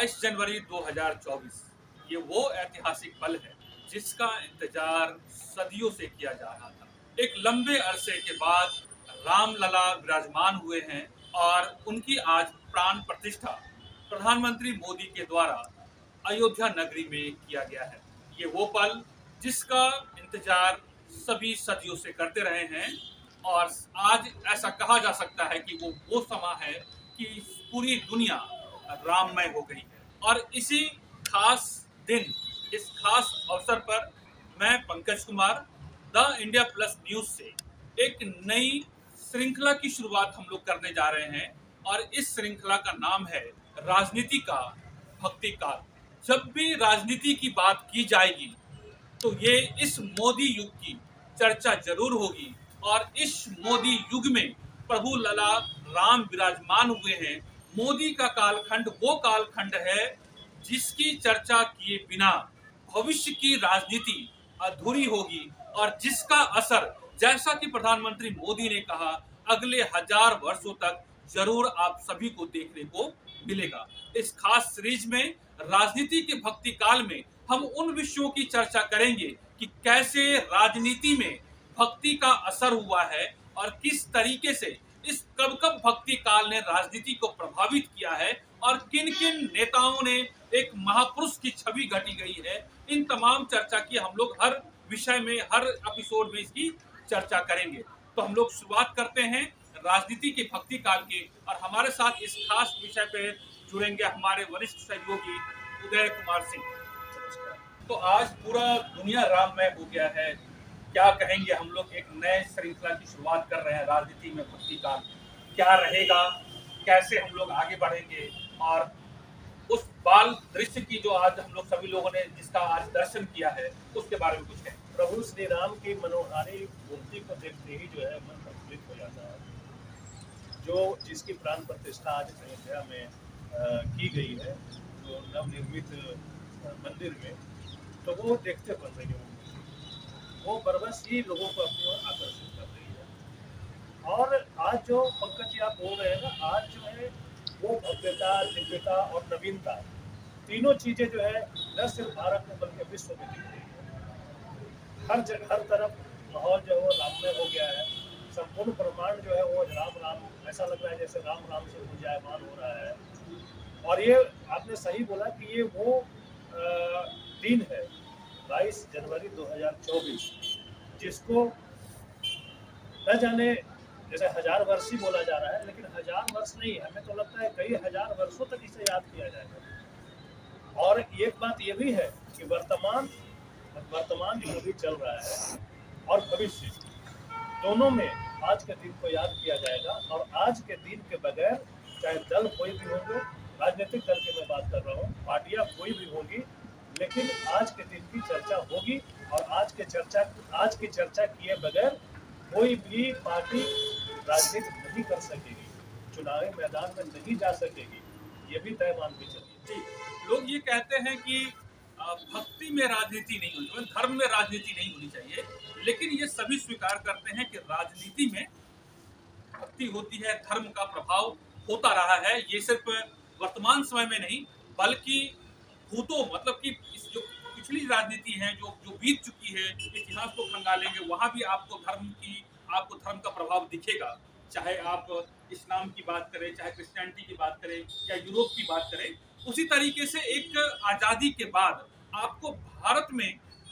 22 जनवरी 2024 ये वो ऐतिहासिक पल है जिसका इंतजार सदियों से किया जा रहा था। एक लंबे अरसे के बाद रामलला विराजमान हुए हैं और उनकी आज प्राण प्रतिष्ठा प्रधानमंत्री मोदी के द्वारा अयोध्या नगरी में किया गया है। ये वो पल जिसका इंतजार सभी सदियों से करते रहे हैं और आज ऐसा कहा जा सकता है कि वो समा है कि पूरी दुनिया राममय हो गई है। और इसी खास दिन, इस खास अवसर पर मैं Pankaj Kumar the India plus news से एक नई श्रृंखला की शुरुआत हम लोग करने जा रहे हैं और इस श्रृंखला का नाम है राजनीति का भक्ति काल। जब भी राजनीति की बात की जाएगी तो ये इस मोदी युग की चर्चा जरूर होगी और इस मोदी युग में प्रभु लला राम विराजमान हुए हैं। मोदी का कालखंड वो कालखंड है जिसकी चर्चा किए बिना भविष्य की राजनीति अधूरी होगी और जिसका असर, जैसा कि प्रधानमंत्री मोदी ने कहा, अगले 1000 वर्षों तक जरूर आप सभी को देखने को मिलेगा। इस खास सीरीज में राजनीति के भक्ति काल में हम उन विषयों की चर्चा करेंगे कि कैसे राजनीति में भक्ति का असर हुआ है और किस तरीके से इस कब कब भक्ति काल ने राजनीति को प्रभावित किया है और किन किन नेताओं ने एक महापुरुष की छवि घटी गई है। इन तमाम चर्चा की हम लोग हर विषय में, हर एपिसोड में इसकी चर्चा करेंगे। तो हम लोग शुरुआत करते हैं राजनीति के भक्ति काल की और हमारे साथ इस खास विषय पे जुड़ेंगे हमारे वरिष्ठ सहयोगी उदय कुमार सिंह। तो आज पूरा दुनिया राममय हो गया है, क्या कहेंगे? हम लोग एक नए श्रृंखला की शुरुआत कर रहे हैं राजनीति में भक्ति काल। क्या रहेगा, कैसे हम लोग आगे बढ़ेंगे और उस बाल दृश्य की जो आज हम लोग सभी लोगों ने जिसका आज दर्शन किया है उसके बारे में कुछ कहें। प्रभु श्री राम की मनोहारी मूर्ति को देखते ही जो है मन प्रफुल्लित हो जाता है। जो जिसकी प्राण प्रतिष्ठा आज अयोध्या में की गई है, जो नवनिर्मित मंदिर में, तो वो देखते बन रही है। वो बरबस ही लोगों को अपनी ओर आकर्षित कर रही है। और आज जो पंकज जी आप बोल रहे हैं ना, आज जो है वो भव्यता, दिव्यता और नवीनता, तीनों चीजें जो है न सिर्फ भारत में बल्कि विश्व में दिख रही है। हर जगह, हर तरफ माहौल जो है वो राममय हो गया है। संपूर्ण ब्रह्मांड जो है वो राम राम, ऐसा लग रहा है जैसे राम राम से गुंजायमान हो रहा है। और ये आपने सही बोला कि ये वो दिन है 22 जनवरी 2024, जिसको न जाने जैसे 1000 वर्ष ही बोला जा रहा है, लेकिन 1000 वर्ष नहीं, हमें तो लगता है कई 1000 वर्षों तक इसे याद किया जाएगा। और एक बात ये भी है कि वर्तमान जो भी चल रहा है और भविष्य, दोनों में आज के दिन को याद किया जाएगा। और आज के दिन के बगैर चाहे दल कोई भी होंगे, राजनीतिक दल की मैं बात कर रहा हूँ, पार्टियां कोई भी होंगी, लेकिन आज के दिन की चर्चा होगी। और आज की चर्चा किए बगैर कोई भी पार्टी राजनीति नहीं कर सकेगी, चुनावी मैदान में नहीं जा सकेगी, ये भी तय मान के चलिए। लोग ये कहते हैं कि भक्ति में राजनीति नहीं होनी चाहिए, धर्म में राजनीति नहीं होनी चाहिए, लेकिन ये सभी स्वीकार करते हैं कि राजनीति में भक्ति होती है, धर्म का प्रभाव होता रहा है। ये सिर्फ वर्तमान समय में नहीं बल्कि भूतों, मतलब कि जो पिछली राजनीति है जो बीत चुकी है, इतिहास को खंगालेंगे वहां भी आपको धर्म का प्रभाव दिखेगा। चाहे आप इस्लाम की बात करें, चाहे क्रिश्चियनिटी की बात करें या यूरोप की बात करें, उसी तरीके से एक आजादी के बाद आपको भारत में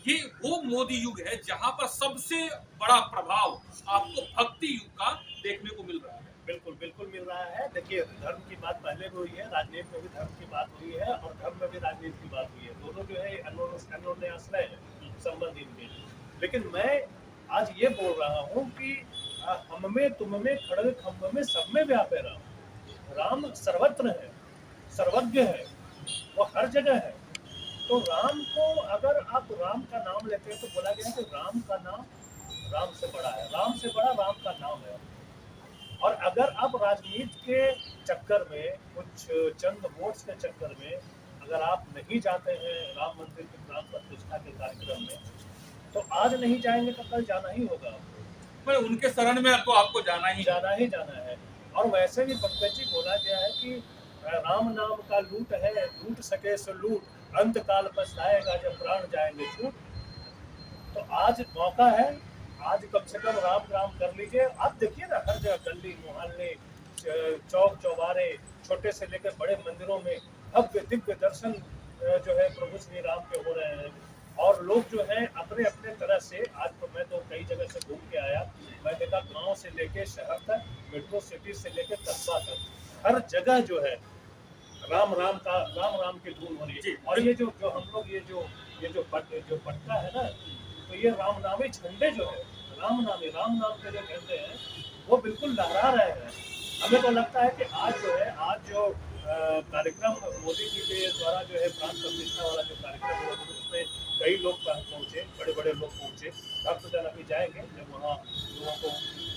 ये वो मोदी युग है जहां पर सबसे बड़ा प्रभाव आपको भक्ति युग का देखने को मिल रहा है। बिल्कुल बिल्कुल मिल रहा है। देखिए, धर्म की बात पहले भी हुई है, राजनीति में भी धर्म की बात हुई है और धर्म में भी राजनीति की बात हुई है। दोनों जो है अन्योन्य आश्रय है संबंध इनके। लेकिन मैं आज ये बोल रहा हूँ कि हम में, तुम में, खड़ग खम्भ में, सब में व्यापे राम। राम सर्वत्र है, सर्वज्ञ है, वो हर जगह है। तो राम को अगर आप राम का नाम लेते हैं तो बोला गया कि राम का नाम राम से बड़ा है, राम से बड़ा राम का नाम है। और अगर आप राजनीति के चक्कर में, कुछ चंद वोट्स के चक्कर में अगर आप नहीं जाते हैं राम मंदिर की प्राण प्रतिष्ठा के कार्यक्रम में, तो आज नहीं जाएंगे तो कल जाना ही होगा आपको। पर उनके शरण में तो आपको जाना ही जाना है। और वैसे भी पंकज जी बोला गया है कि राम नाम का लूट है, लूट सके सो लूट, अंत काल पछताएगा जब प्राण जाएंगे छूट। तो आज मौका है, आज कम से कम राम राम कर लीजिए। आप देखिए ना, हर जगह गली मोहल्ले चौक चौबारे, छोटे से लेकर बड़े मंदिरों में भव्य दिव्य दर्शन जो है प्रभु श्री राम के हो रहे हैं। और लोग जो है अपने अपने तरह से, आज तो मैं तो कई जगह से घूम के आया, मैं देखा गांव से लेके शहर तक, मेट्रो सिटी से लेकर कस्बा तक, हर जगह जो है राम राम का, राम राम की धून हो रही है। और ये जो जो हम लोग ये जो पटका है ना, तो ये रामनामी झंडे जो है, राम नाम के जो झंडे हैं वो बिल्कुल लहरा रहे हैं। हमें तो लगता है कि आज जो है, आज जो कार्यक्रम मोदी जी के द्वारा जो है प्राण प्रतिष्ठा वाला जो कार्यक्रम हुआ, उसमें कई लोग पहुंचे, बड़े बड़े लोग पहुंचे। भक्तजन अभी जाएंगे जब वहाँ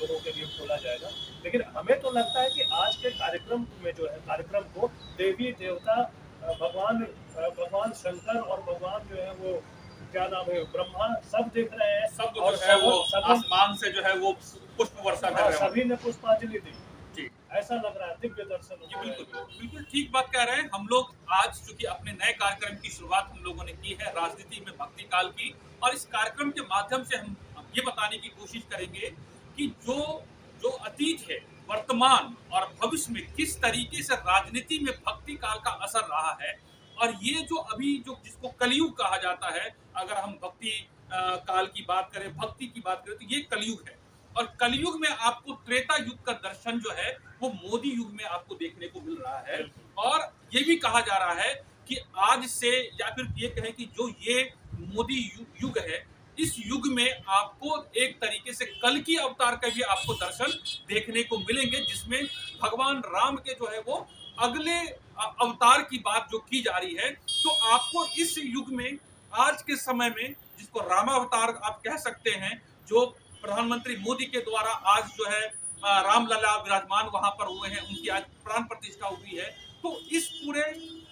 लोगों के लिए खोला जाएगा। लेकिन हमें तो लगता है कि आज के कार्यक्रम में जो है, कार्यक्रम को देवी देवता, भगवान शंकर और भगवान जो है वो क्या नाम है, ब्रह्मा, सब देख रहे हैं। सब और जो है वो आसमान से जो है वो पुष्प वर्षा कर रहे हैं। सभी ने पुष्पांजलि दी। जी, ऐसा लग रहा है दिव्य दर्शन। जी बिल्कुल बिल्कुल ठीक बात कह रहे हैं। हम लोग आज चूंकि अपने नए कार्यक्रम की शुरुआत हम लोगों ने की है राजनीति में भक्ति काल की, और इस कार्यक्रम के माध्यम से हम ये बताने की कोशिश करेंगे कि जो अतीत है, वर्तमान और भविष्य में किस तरीके से राजनीति में भक्ति काल का असर रहा है। और ये जो अभी जो जिसको कलयुग कहा जाता है, अगर हम भक्ति काल की बात करें, भक्ति की बात करें, तो ये कलयुग है। और कलयुग में आपको त्रेता युग का दर्शन जो है वो मोदी युग में आपको देखने को मिल रहा है। और ये भी कहा जा रहा है कि आज से, या फिर ये कहें कि जो ये मोदी युग है, इस युग में आपको एक तरीके से कल की अवतार का भी आपको दर्शन देखने को मिलेंगे, जिसमें भगवान राम के जो है वो अगले अवतार की बात जो की जा रही है। तो आपको इस युग में, आज के समय में, जिसको रामावतार आप कह सकते हैं, जो प्रधानमंत्री मोदी के द्वारा आज जो है रामलला विराजमान वहां पर हुए हैं, उनकी आज प्राण प्रतिष्ठा हुई है। तो इस पूरे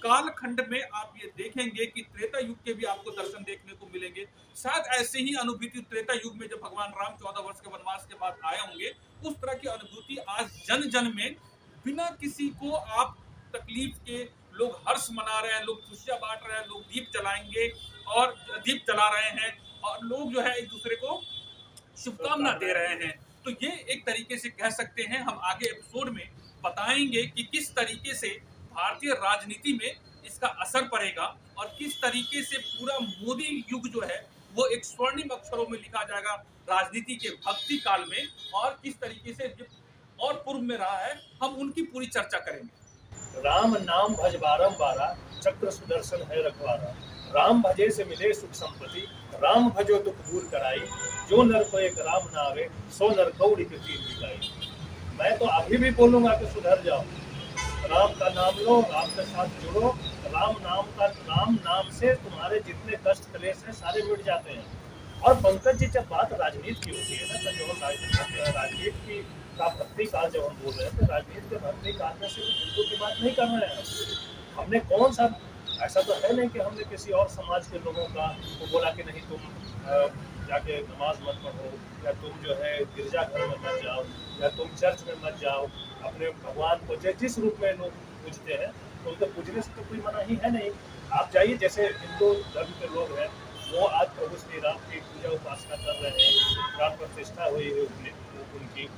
कालखंड में आप ये देखेंगे कि त्रेता युग के भी आपको दर्शन देखने को मिलेंगे। शायद ऐसे ही अनुभूति त्रेता युग में जब भगवान राम 14 वर्ष के वनवास के बाद आए होंगे, उस तरह की अनुभूति आज जन जन में, बिना किसी को आप तकलीफ के, लोग हर्ष मना रहे हैं, लोग खुशियां बांट रहे हैं, लोग दीप जलाएंगे और दीप जला रहे हैं, और लोग जो है एक दूसरे को शुभकामना दे रहे हैं। तो ये एक तरीके से कह सकते हैं, हम आगे एपिसोड में बताएंगे कि किस तरीके से भारतीय राजनीति में इसका असर पड़ेगा, और किस तरीके से पूरा मोदी युग जो है वो एक स्वर्णिम अक्षरों में लिखा जाएगा राजनीति के भक्ति काल में, और किस तरीके से और पूर्व में रहा है, हम उनकी पूरी चर्चा करेंगे। राम नाम भज बारंबारा, चक्र सुदर्शन है रखवारा। राम भजे से मिले सुख संपत्ति, राम भजो दुख दूर कराई। जो नर को एक राम नावे, सो नर कौड़ी के तीर बिकाई। मैं तो अभी भी बोलूंगा कि सुधर जाओ, राम का नाम लो, राम के साथ जुड़ो। राम नाम से तुम्हारे जितने कष्ट क्लेश हैं सारे मिट जाते हैं। और पंकज जी, जब बात राजनीति की होती है ना, तो जो राजनीति की का भक्ति काल जब हम बोल रहे हैं, तो राजनीति के भक्ति काल में सिर्फ हिंदू की बात नहीं कर रहे हैं। हमने कौन सा, ऐसा तो है नहीं कि हमने किसी और समाज के लोगों का को बोला कि नहीं तुम जाके नमाज मत पढ़ो, या तुम जो है गिरजाघर में मत जाओ, या तुम चर्च में मत जाओ। अपने भगवान को जिस रूप में लोग पूजते हैं, तो उनको पूजने से तो कोई मना ही है नहीं। आप जाइए, जैसे हिंदू धर्म के लोग हैं, वो आज प्रभु श्री राम की पूजा उपासना कर रहे हैं, प्राण प्रतिष्ठा हुई है उनकी।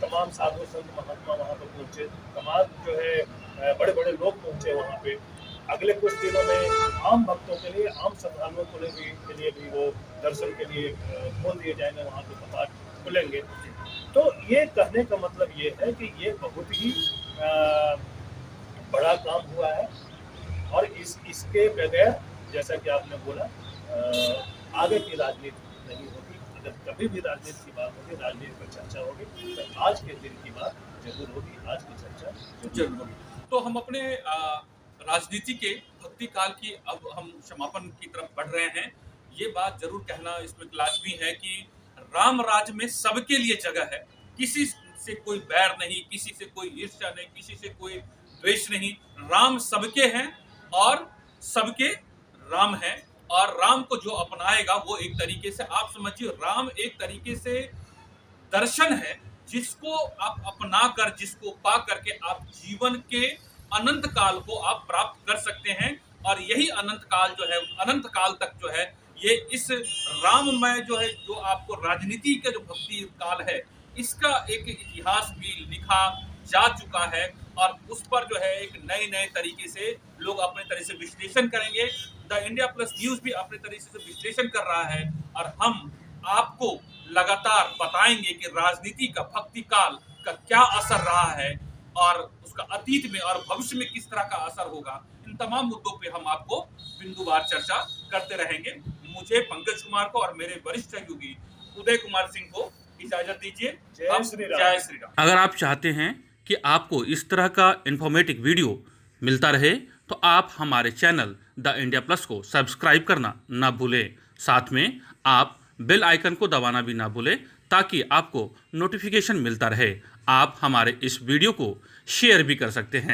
तमाम साधु संत महात्मा वहाँ पर पहुँचे, तमाम जो है बड़े बड़े लोग पहुँचे वहाँ पे। अगले कुछ दिनों में आम भक्तों के लिए, आम श्रद्धालुओं के लिए भी वो दर्शन के लिए खोल दिए जाएंगे, वहाँ के कपाट खुलेंगे। तो ये कहने का मतलब ये है कि ये बहुत ही बड़ा काम हुआ है, और इसके बगैर, जैसा कि आपने बोला, आगे की राजनीति नहीं होगी। अगर कभी भी राजनीति की बात होगी, राजनीति पर चर्चा होगी, तो आज के दिन की बात जरूर होगी, आज की चर्चा जरूर होगी। तो हम अपने राजनीति के भक्ति काल की अब हम समापन की तरफ बढ़ रहे हैं। ये बात जरूर कहना इसमें लाजमी है कि राम राज में सबके लिए जगह है, किसी से कोई बैर नहीं, किसी से कोई ईर्ष्या नहीं, किसी से कोई द्वेष नहीं। राम सबके हैं और सबके राम हैं, और राम को जो अपनाएगा वो एक तरीके से, आप समझिए, राम एक तरीके से दर्शन है, जिसको आप अपना कर, जिसको पा करके आप जीवन के अनंत काल को आप प्राप्त कर सकते हैं। और यही अनंत काल जो है, अनंत काल तक जो है, ये इस राममय जो है, जो आपको राजनीति का जो भक्ति काल है, इसका एक इतिहास भी लिखा जा चुका है। और उस पर जो है एक नए नए तरीके से लोग अपने तरह से विश्लेषण करेंगे। द इंडिया प्लस न्यूज भी अपने तरीके से विश्लेषण कर रहा है, और हम आपको लगातार बताएंगे कि राजनीति का भक्ति काल का क्या असर रहा है, और उसका अतीत में और भविष्य में किस तरह का असर होगा। इन तमाम मुद्दों पे हम आपको बिंदुवार चर्चा करते रहेंगे। मुझे पंकज कुमार को और मेरे वरिष्ठ सहयोगी उदय कुमार सिंह को इजाजत दीजिए। जय श्री राम। जय श्री राम। अगर आप चाहते हैं कि आपको इस तरह का इन्फॉर्मेटिव वीडियो मिलता रहे तो आप हमारे चैनल द इंडिया प्लस को सब्सक्राइब करना ना भूलें। साथ में आप बेल आइकन को दबाना भी ना भूलें ताकि आपको नोटिफिकेशन मिलता रहे। आप हमारे इस वीडियो को शेयर भी कर सकते हैं।